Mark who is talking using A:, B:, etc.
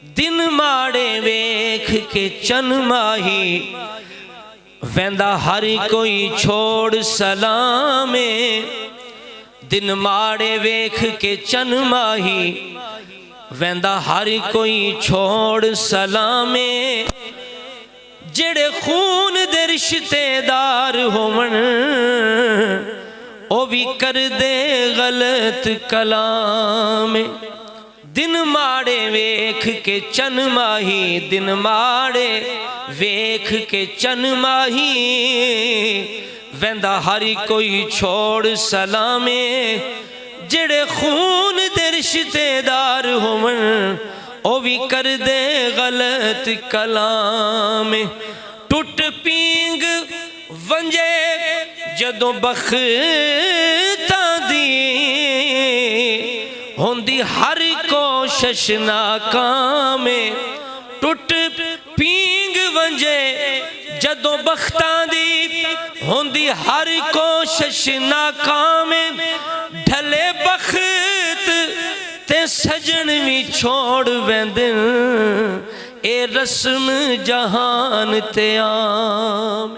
A: دن ماڑے ویکھ کے چن ماہی ویندا ہر کوئی چھوڑ سلامے دن ماڑے ویکھ کے چن ماہی ویندا ہر کوئی چھوڑ سلامے جڑے خون دے رشتے دار ہون او بھی کر دے غلط کلام دن ماڑے ویکھ کے چن ماہی دن ماڑے ویکھ کے چن ماہی ویندا ہر کوئی چھوڑ سلامے جڑے خون دے رشتے دار ہون او بھی کر دے غلط کلام ٹوٹ پینگ ونجے جدوں بختاں دی ہوندی ہر کوشش ناکام ٹوٹ پینگ ونجے جدوں بختاں دی ہوندی ہر کوشش ناکام ڈھلے بخت تے سجن بھی چھوڑ ویندن اے رسم جہان تے عام